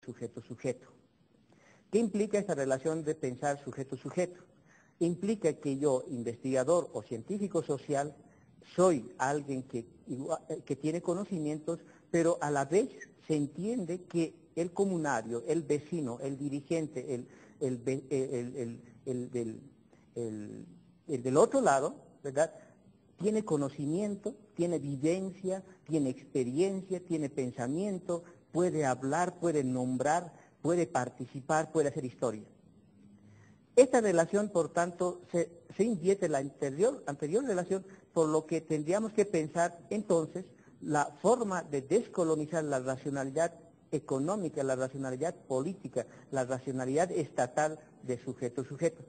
sujeto-sujeto. ¿Qué implica esta relación de pensar sujeto-sujeto? Implica que yo, investigador o científico social, soy alguien que tiene conocimientos, pero a la vez se entiende que el comunario, el vecino, el dirigente, el del otro lado, ¿verdad?, tiene conocimiento, tiene vivencia, tiene experiencia, tiene pensamiento, puede hablar, puede nombrar, puede participar, puede hacer historia. Esta relación, por tanto, se invierte en la anterior relación, por lo que tendríamos que pensar entonces la forma de descolonizar la racionalidad económica, la racionalidad política, la racionalidad estatal de sujeto-sujeto.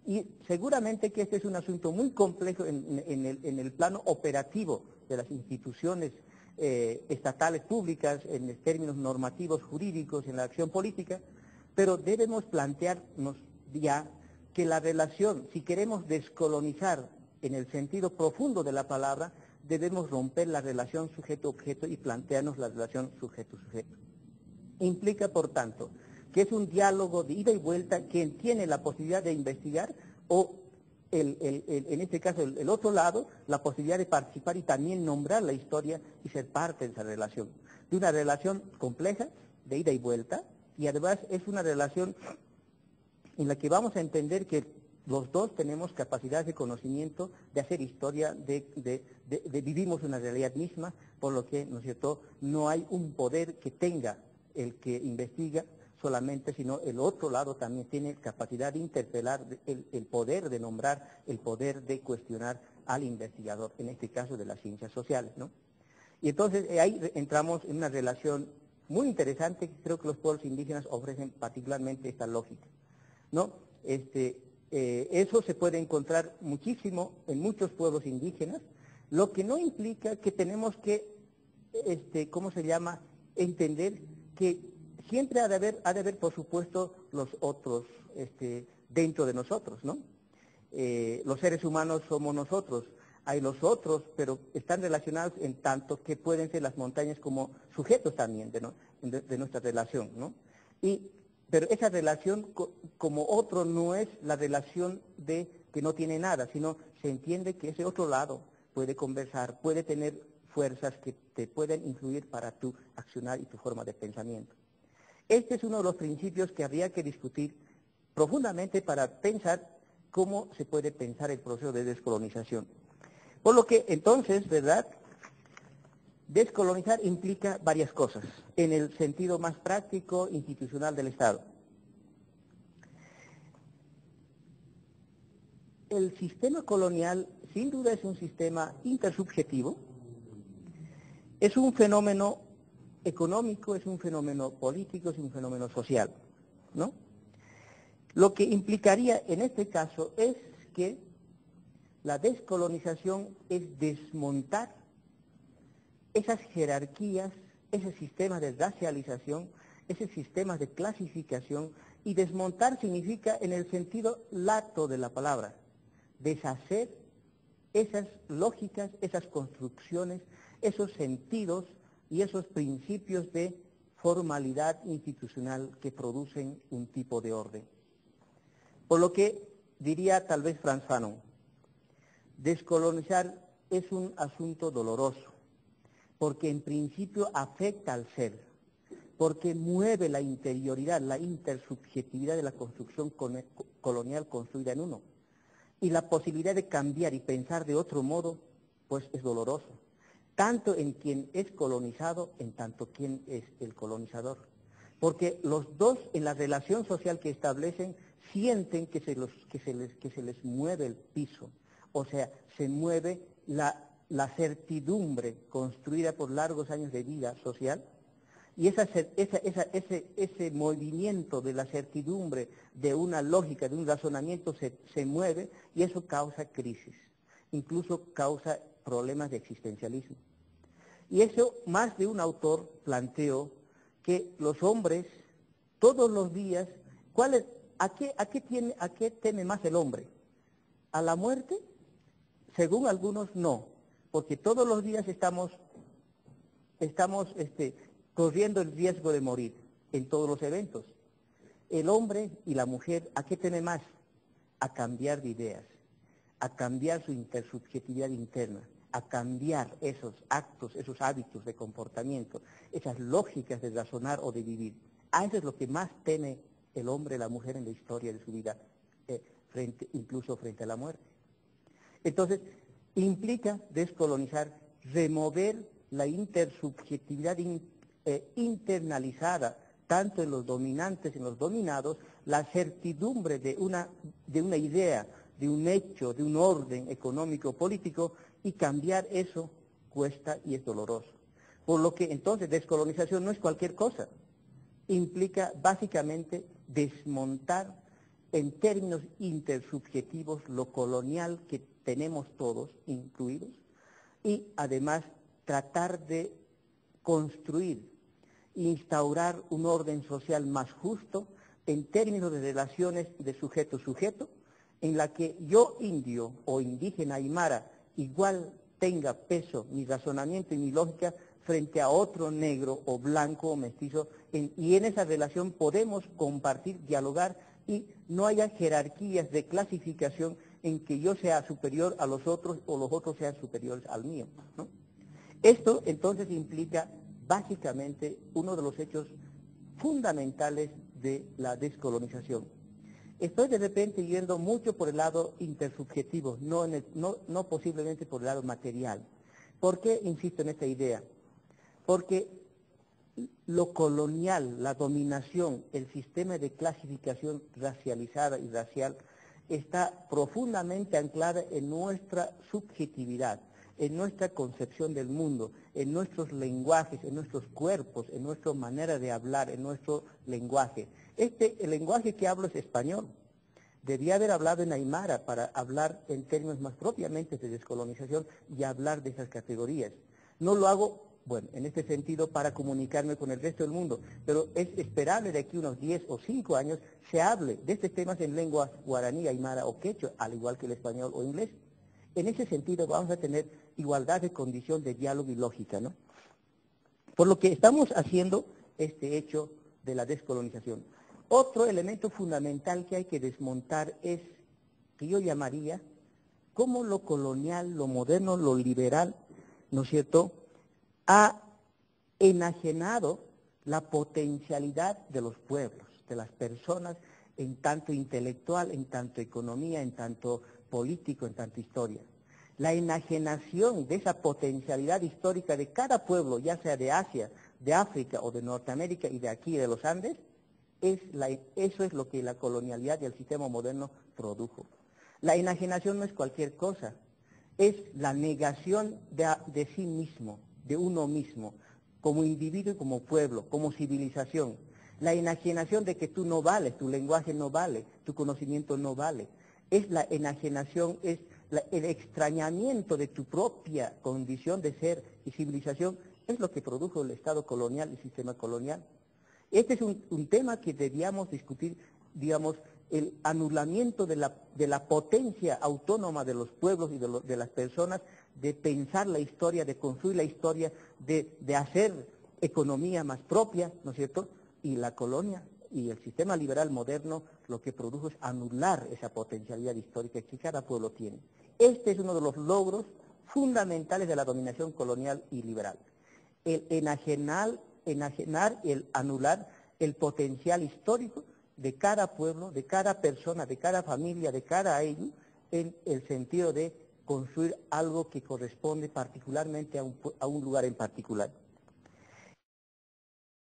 Y seguramente que este es un asunto muy complejo en el plano operativo de las instituciones estatales públicas, en términos normativos, jurídicos, en la acción política, pero debemos plantearnos ya que la relación, si queremos descolonizar en el sentido profundo de la palabra, debemos romper la relación sujeto-objeto y plantearnos la relación sujeto-sujeto. Implica, por tanto, que es un diálogo de ida y vuelta quien tiene la posibilidad de investigar o, en este caso, el otro lado, la posibilidad de participar y también nombrar la historia y ser parte de esa relación. De una relación compleja, de ida y vuelta, y además es una relación en la que vamos a entender que los dos tenemos capacidad de conocimiento, de hacer historia, vivimos una realidad misma, por lo que, ¿no es cierto?, no hay un poder que tenga el que investiga solamente, sino el otro lado también tiene capacidad de interpelar, el poder de nombrar, el poder de cuestionar al investigador, en este caso de las ciencias sociales, ¿no? Y entonces ahí entramos en una relación muy interesante que creo que los pueblos indígenas ofrecen particularmente esta lógica, ¿no? Eso se puede encontrar muchísimo en muchos pueblos indígenas, lo que no implica que tenemos que, ¿cómo se llama?, entender que siempre ha de haber, por supuesto, los otros dentro de nosotros, ¿no? Los seres humanos somos nosotros, hay los otros, pero están relacionados en tanto que pueden ser las montañas como sujetos también de nuestra relación, ¿no? Pero esa relación como otro no es la relación de que no tiene nada, sino se entiende que ese otro lado puede conversar, puede tener fuerzas que te pueden influir para tu accionar y tu forma de pensamiento. Este es uno de los principios que habría que discutir profundamente para pensar cómo se puede pensar el proceso de descolonización. Por lo que entonces, ¿verdad?, descolonizar implica varias cosas, en el sentido más práctico, institucional del Estado. El sistema colonial, sin duda, es un sistema intersubjetivo, es un fenómeno económico, es un fenómeno político, es un fenómeno social, ¿no? Lo que implicaría en este caso es que la descolonización es desmontar esas jerarquías, ese sistema de racialización, ese sistema de clasificación, y desmontar significa, en el sentido lato de la palabra, deshacer esas lógicas, esas construcciones, esos sentidos y esos principios de formalidad institucional que producen un tipo de orden. Por lo que diría tal vez Frantz Fanon, descolonizar es un asunto doloroso, porque en principio afecta al ser, porque mueve la interioridad, la intersubjetividad de la construcción colonial construida en uno. Y la posibilidad de cambiar y pensar de otro modo, pues es doloroso, tanto en quien es colonizado, en tanto quien es el colonizador. Porque los dos, en la relación social que establecen, sienten que se les mueve el piso, o sea, se mueve la certidumbre construida por largos años de vida social, y ese movimiento de la certidumbre, de una lógica, de un razonamiento, se mueve, y eso causa crisis, incluso causa problemas de existencialismo. Y eso, más de un autor planteó que los hombres, todos los días, ¿a qué teme más el hombre? ¿A la muerte? Según algunos, no, porque todos los días estamos corriendo el riesgo de morir. en todos los eventos. El hombre y la mujer, ¿a qué teme más? A cambiar de ideas, a cambiar su intersubjetividad interna, a cambiar esos actos, esos hábitos de comportamiento, esas lógicas de razonar o de vivir. A eso es lo que más teme el hombre y la mujer en la historia de su vida, incluso frente a la muerte. Entonces, implica descolonizar, remover la intersubjetividad internalizada, tanto en los dominantes, en los dominados, la certidumbre de una idea, de un hecho, de un orden económico-político, y cambiar eso cuesta y es doloroso. Por lo que entonces descolonización no es cualquier cosa, implica básicamente desmontar en términos intersubjetivos lo colonial que tenemos todos incluidos, y además tratar de construir, instaurar un orden social más justo en términos de relaciones de sujeto-sujeto, en la que yo indio o indígena aymara igual tenga peso mi razonamiento y mi lógica frente a otro negro o blanco o mestizo, y en esa relación podemos compartir, dialogar, y no haya jerarquías de clasificación en que yo sea superior a los otros o los otros sean superiores al mío, ¿no? Esto entonces implica básicamente uno de los hechos fundamentales de la descolonización. Estoy de repente yendo mucho por el lado intersubjetivo, no posiblemente por el lado material. ¿Por qué insisto en esta idea? Porque lo colonial, la dominación, el sistema de clasificación racializada y racial está profundamente anclada en nuestra subjetividad, en nuestra concepción del mundo, en nuestros lenguajes, en nuestros cuerpos, en nuestra manera de hablar, en nuestro lenguaje. El lenguaje que hablo es español. Debía haber hablado en aymara para hablar en términos más propiamente de descolonización y hablar de esas categorías. No lo hago, bueno, en este sentido para comunicarme con el resto del mundo, pero es esperable de aquí unos 10 o 5 años se hable de estos temas en lenguas guaraní, aymara o quechua, al igual que el español o inglés. En ese sentido vamos a tener igualdad de condición de diálogo y lógica, ¿no? Por lo que estamos haciendo este hecho de la descolonización. Otro elemento fundamental que hay que desmontar es, que yo llamaría, cómo lo colonial, lo moderno, lo liberal, ¿no es cierto?, ha enajenado la potencialidad de los pueblos, de las personas, en tanto intelectual, en tanto economía, en tanto político, en tanto historia. La enajenación de esa potencialidad histórica de cada pueblo, ya sea de Asia, de África o de Norteamérica y de aquí, de los Andes, eso es lo que la colonialidad y el sistema moderno produjo. La enajenación no es cualquier cosa, es la negación de sí mismo, de uno mismo, como individuo y como pueblo, como civilización. La enajenación de que tú no vales, tu lenguaje no vale, tu conocimiento no vale. Es la enajenación, es el extrañamiento de tu propia condición de ser y civilización, es lo que produjo el Estado colonial y el sistema colonial. Este es un tema que debíamos discutir, digamos, el anulamiento de la potencia autónoma de los pueblos y de las personas, de pensar la historia, de construir la historia, de hacer economía más propia, ¿no es cierto? Y la colonia y el sistema liberal moderno lo que produjo es anular esa potencialidad histórica que cada pueblo tiene. Este es uno de los logros fundamentales de la dominación colonial y liberal. El enajenar, el anular el potencial histórico de cada pueblo, de cada persona, de cada familia, de cada ello, en el sentido de construir algo que corresponde particularmente a un lugar en particular.